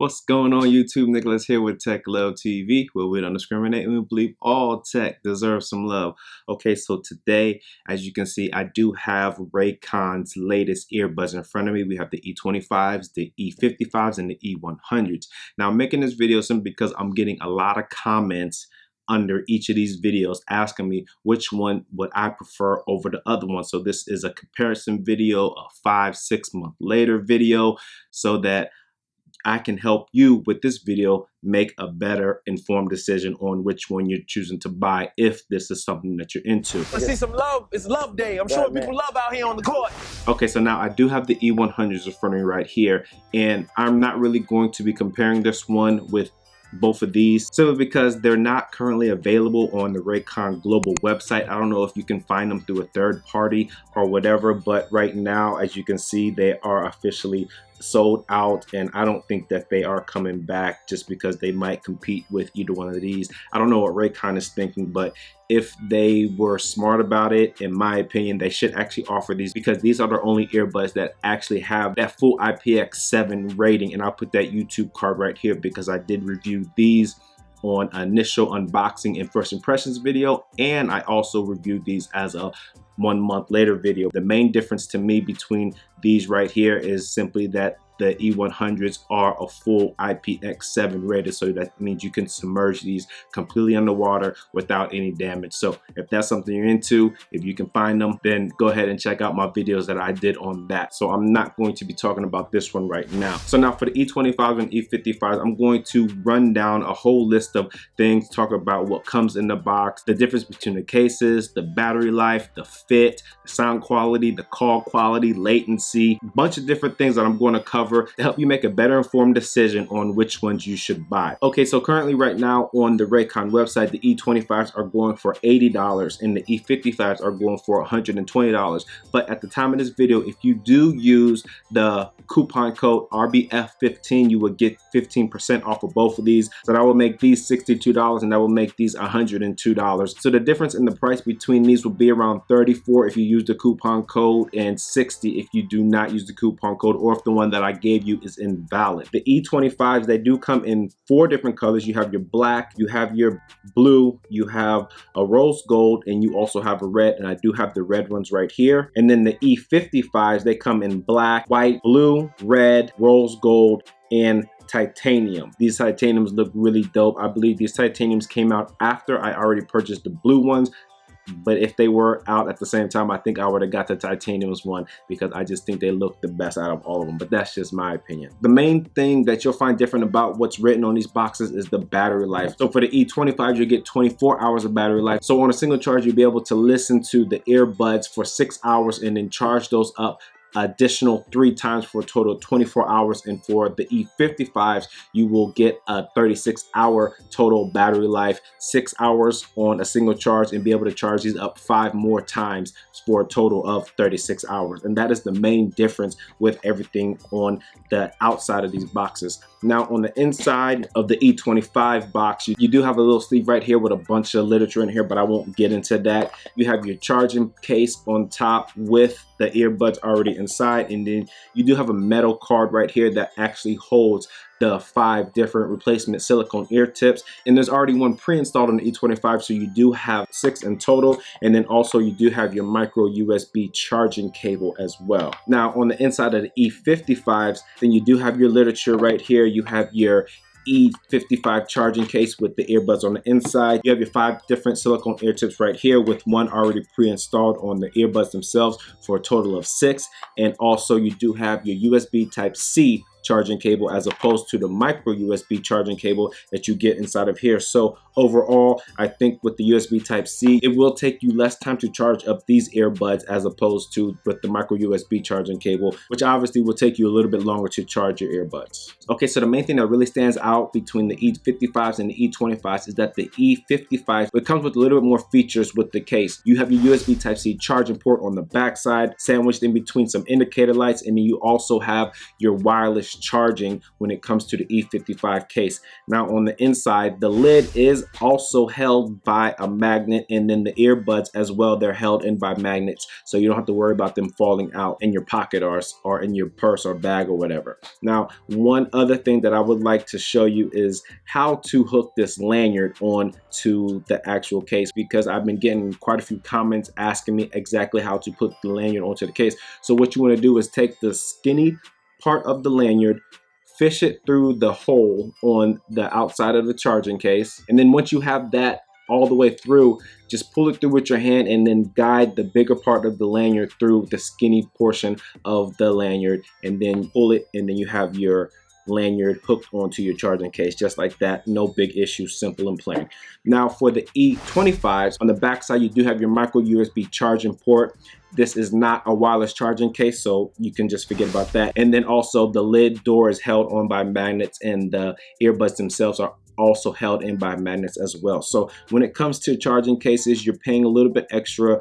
What's going on YouTube? Nicholas here with Tech Love TV, where we don't discriminate and we believe all tech deserves some love. Okay, so today, as you can see, I do have Raycon's latest earbuds in front of me. We have the E25s, the E55s, and the E100s. Now I'm making this video simply because I'm getting a lot of comments under each of these videos asking me which one would I prefer over the other one. So this is a comparison video, a 5-6 month later video, so that I can help you with this video make a better informed decision on which one you're choosing to buy if this is something that you're into. I see some love. It's love day. I'm showing people love out here on the court. Okay, so now I do have the E100s in front of me right here, and I'm not really going to be comparing this one with both of these simply because they're not currently available on the Raycon global website. I don't know if you can find them through a third party or whatever, but right now, as you can see, they are officially sold out, and I don't think that they are coming back just because they might compete with either one of these. I don't know what Raycon is thinking, but if they were smart about it, in my opinion, they should actually offer these, because these are the only earbuds that actually have that full IPX7 rating. And I'll put that YouTube card right here because I did review these on initial unboxing and first impressions video, and I also reviewed these as a 1 month later video. The main difference to me between these right here is simply that the E100s are a full IPX7 rated, so that means you can submerge these completely underwater without any damage. So if that's something you're into, if you can find them, then go ahead and check out my videos that I did on that. So I'm not going to be talking about this one right now. So now for the E25 and E55, I'm going to run down a whole list of things, talk about what comes in the box, the difference between the cases, the battery life, the fit, the sound quality, the call quality, latency, a bunch of different things that I'm going to cover to help you make a better informed decision on which ones you should buy. Okay, so currently right now on the Raycon website, the E25s are going for $80 and the E55s are going for $120. But at the time of this video, if you do use the coupon code RBF15, you will get 15% off of both of these. So that will make these $62 and that will make these $102. So the difference in the price between these will be around $34 if you use the coupon code and $60 if you do not use the coupon code, or if the one that I gave you is invalid. The E25s, they do come in 4 different colors. You have your black, you have your blue, you have a rose gold, and you also have a red, and I do have the red ones right here. And then the E55s, they come in black, white, blue, red, rose gold, and titanium. These titaniums look really dope. I believe these titaniums came out after I already purchased the blue ones, but if they were out at the same time, I think I would have got the titaniums one because I just think they look the best out of all of them. But that's just my opinion. The main thing that you'll find different about what's written on these boxes is the battery life. So for the E25, you get 24 hours of battery life. So on a single charge, you'll be able to listen to the earbuds for 6 hours and then charge those up additional 3 times for a total of 24 hours. And for the E55s, you will get a 36-hour total battery life, 6 hours on a single charge, and be able to charge these up 5 more times for a total of 36 hours. And that is the main difference with everything on the outside of these boxes. Now on the inside of the E25 box, you do have a little sleeve right here with a bunch of literature in here, but I won't get into that. You have your charging case on top with the earbuds already inside, and then you do have a metal card right here that actually holds the 5 different replacement silicone ear tips, and there's already one pre-installed on the E25, so you do have 6 in total. And then also you do have your micro USB charging cable as well. Now on the inside of the E55s, then you do have your literature right here. You have your E55 charging case with the earbuds on the inside. You have your 5 different silicone ear tips right here with one already pre-installed on the earbuds themselves for a total of 6. And also you do have your USB Type-C charging cable as opposed to the micro USB charging cable that you get inside of here. So overall, I think with the USB Type-C, it will take you less time to charge up these earbuds as opposed to with the micro USB charging cable, which obviously will take you a little bit longer to charge your earbuds. Okay, so the main thing that really stands out between the E55s and the E25s is that the E55, it comes with a little bit more features with the case. You have your USB Type-C charging port on the back side, sandwiched in between some indicator lights, and then you also have your wireless wireless charging when it comes to the E55 case. Now on the inside, the lid is also held by a magnet, and then the earbuds as well, they're held in by magnets, so you don't have to worry about them falling out in your pocket or in your purse or bag or whatever. Now, one other thing that I would like to show you is how to hook this lanyard on to the actual case, because I've been getting quite a few comments asking me exactly how to put the lanyard onto the case. So what you want to do is take the skinny part of the lanyard, fish it through the hole on the outside of the charging case, and then once you have that all the way through, just pull it through with your hand and then guide the bigger part of the lanyard through the skinny portion of the lanyard, and then pull it, and then you have your lanyard hooked onto your charging case just like that. No big issue, simple and plain. Now for the E25s, on the back side you do have your micro USB charging port. This is not a wireless charging case, so you can just forget about that. And then also the lid door is held on by magnets, and the earbuds themselves are also held in by magnets as well. So when it comes to charging cases, you're paying a little bit extra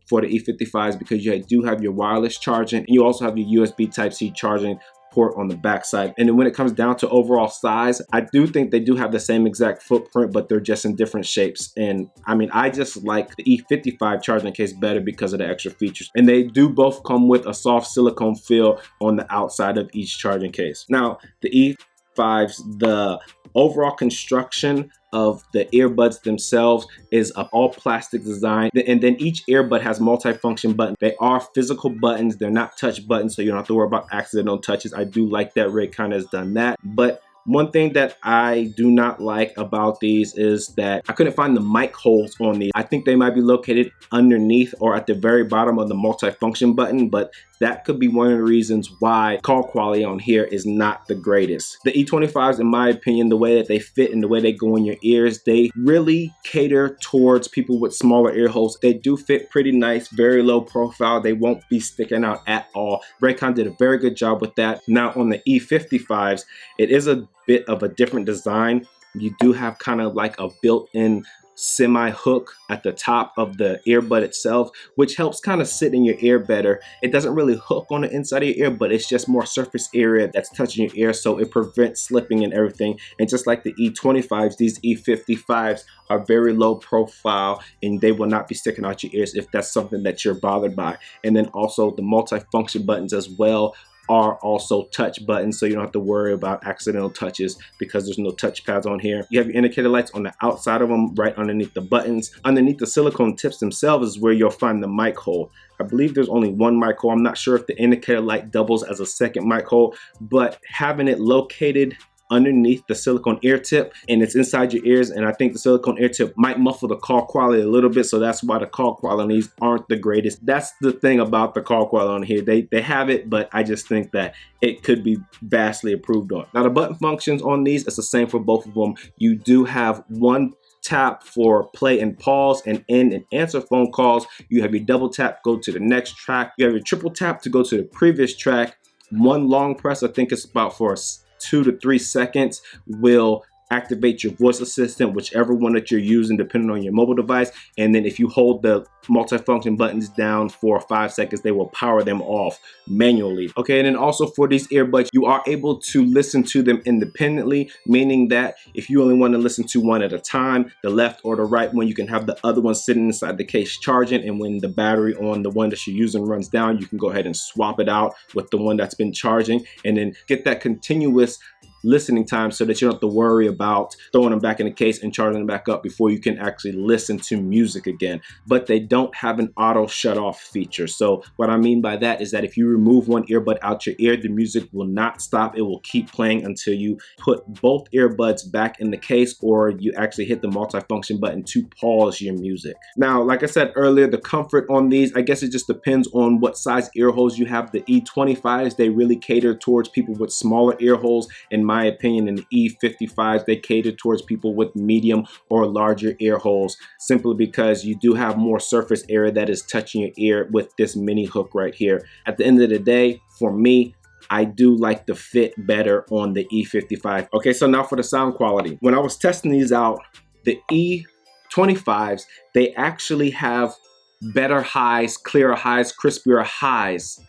for the E55s because you do have your wireless charging, and you also have your USB Type-C charging port on the back side. And then when it comes down to overall size, I do think they do have the same exact footprint, but they're just in different shapes. And I mean, I just like the E55 charging case better because of the extra features. And they do both come with a soft silicone feel on the outside of each charging case. Now, the E55s, the overall construction of the earbuds themselves is an all plastic design, and then each earbud has multi-function buttons. They are physical buttons, they're not touch buttons, so you don't have to worry about accidental touches. I do like that Raycon has done that. But one thing that I do not like about these is that I couldn't find the mic holes on these. I think they might be located underneath or at the very bottom of the multi-function button, but that could be one of the reasons why call quality on here is not the greatest. The E25s, in my opinion, the way that they fit and the way they go in your ears, they really cater towards people with smaller ear holes. They do fit pretty nice, very low profile. They won't be sticking out at all. Raycon did a very good job with that. Now on the E55s, it is a bit of a different design. You do have kind of like a built-in semi hook at the top of the earbud itself, which helps kind of sit in your ear better. It doesn't really hook on the inside of your ear, but it's just more surface area that's touching your ear, so it prevents slipping and everything. And just like the E25s, these E55s are very low profile and they will not be sticking out your ears if that's something that you're bothered by. And then also the multi-function buttons as well are also touch buttons, so you don't have to worry about accidental touches because there's no touch pads on here. You have your indicator lights on the outside of them, right underneath the buttons. Underneath the silicone tips themselves is where you'll find the mic hole. I believe there's only one mic hole. I'm not sure if the indicator light doubles as a second mic hole, but having it located underneath the silicone ear tip and it's inside your ears, and I think the silicone ear tip might muffle the call quality a little bit, so that's why the call quality on these aren't the greatest. That's the thing about the call quality on here. They have it, but I just think that it could be vastly improved on. Now the button functions on these, it's the same for both of them. You do have one tap for play and pause and end and answer phone calls. You have your double tap, go to the next track. You have your triple tap to go to the previous track. One long press, I think it's about for 2 to 3 seconds, will activate your voice assistant, whichever one that you're using depending on your mobile device. And then if you hold the multi-function buttons down for 5 seconds, they will power them off manually. Okay, and then also for these earbuds, you are able to listen to them independently, meaning that if you only want to listen to one at a time, the left or the right one, you can have the other one sitting inside the case charging, and when the battery on the one that you're using runs down, you can go ahead and swap it out with the one that's been charging, and then get that continuous listening time so that you don't have to worry about throwing them back in the case and charging them back up before you can actually listen to music again. But they don't have an auto shut off feature. So what I mean by that is that if you remove one earbud out your ear, the music will not stop. It will keep playing until you put both earbuds back in the case, or you actually hit the multi-function button to pause your music. Now, like I said earlier, the comfort on these, I guess it just depends on what size ear holes you have. The E25s, they really cater towards people with smaller ear holes, in my opinion. In the E55s, they cater towards people with medium or larger ear holes, simply because you do have more surface area that is touching your ear with this mini hook right here. At the end of the day, for me, I do like the fit better on the E55. Okay, so now for the sound quality. When I was testing these out, the E25s, they actually have better highs, clearer highs, crispier highs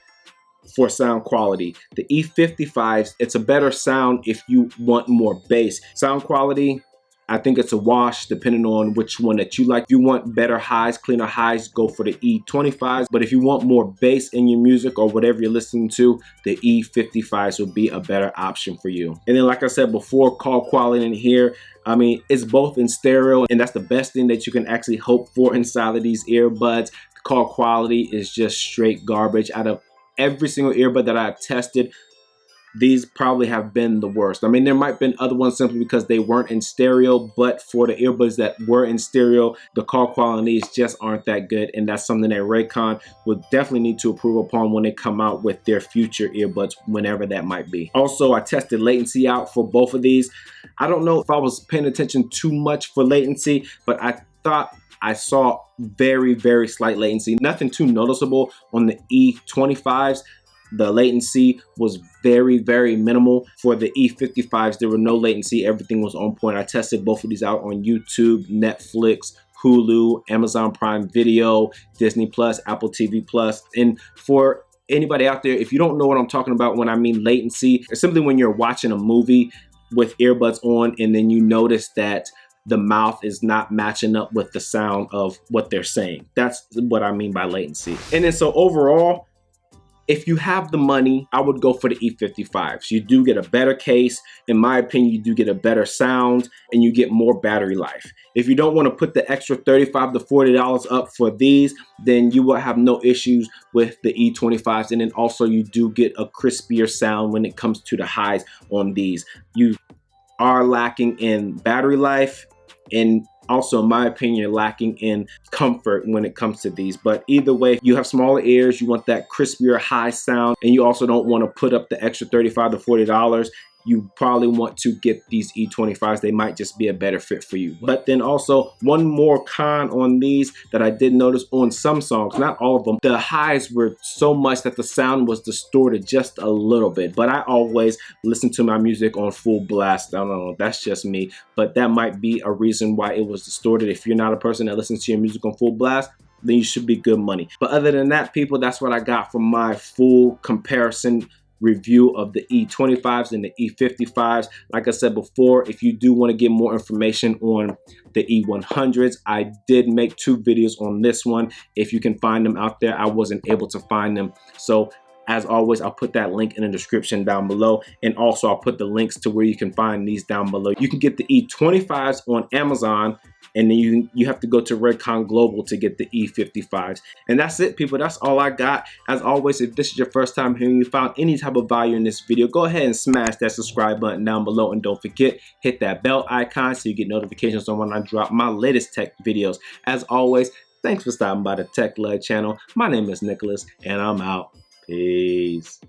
for sound quality. The E55s, it's a better sound if you want more bass. Sound quality, I think it's a wash depending on which one that you like. If you want better highs, cleaner highs, go for the E25s. But if you want more bass in your music or whatever you're listening to, the E55s will be a better option for you. And then like I said before, call quality in here, I mean, it's both in stereo, and that's the best thing that you can actually hope for inside of these earbuds. The call quality is just straight garbage. Out of every single earbud that I've tested, these probably have been the worst. I mean, there might have been other ones simply because they weren't in stereo, but for the earbuds that were in stereo, the call qualities just aren't that good, and that's something that Raycon will definitely need to improve upon when they come out with their future earbuds, whenever that might be. Also, I tested latency out for both of these. I don't know if I was paying attention too much for latency, but I thought I saw very, very slight latency. Nothing too noticeable on the E25s. The latency was very, very minimal. For the E55s, there were no latency. Everything was on point. I tested both of these out on YouTube, Netflix, Hulu, Amazon Prime Video, Disney Plus, Apple TV Plus. And for anybody out there, if you don't know what I'm talking about when I mean latency, it's simply when you're watching a movie with earbuds on and then you notice that the mouth is not matching up with the sound of what they're saying. That's what I mean by latency. And then so overall, if you have the money, I would go for the E55s. You do get a better case. In my opinion, you do get a better sound and you get more battery life. If you don't want to put the extra $35 to $40 up for these, then you will have no issues with the E25s. And then also you do get a crispier sound when it comes to the highs on these. You are lacking in battery life, and also, in my opinion, you're lacking in comfort when it comes to these. But either way, you have smaller ears, you want that crispier high sound, and you also don't want to put up the extra $35 to $40. You probably want to get these E25s. They might just be a better fit for you. But then also, one more con on these that I did notice on some songs, not all of them, the highs were so much that the sound was distorted just a little bit. But I always listen to my music on full blast. I don't know, that's just me. But that might be a reason why it was distorted. If you're not a person that listens to your music on full blast, then you should be good money. But other than that, people, that's what I got from my full comparison review of the E25s and the E55s. Like I said before, if you do want to get more information on the E100s, I did make 2 videos on this one. If you can find them out there, I wasn't able to find them. So as always, I'll put that link in the description down below. And also I'll put the links to where you can find these down below. You can get the E25s on Amazon, and then you have to go to Raycon Global to get the E55s. And that's it, people. That's all I got. As always, if this is your first time here and you found any type of value in this video, go ahead and smash that subscribe button down below. And don't forget, hit that bell icon so you get notifications on when I drop my latest tech videos. As always, thanks for stopping by the Tech Lud channel. My name is Nicholas, and I'm out. Peace.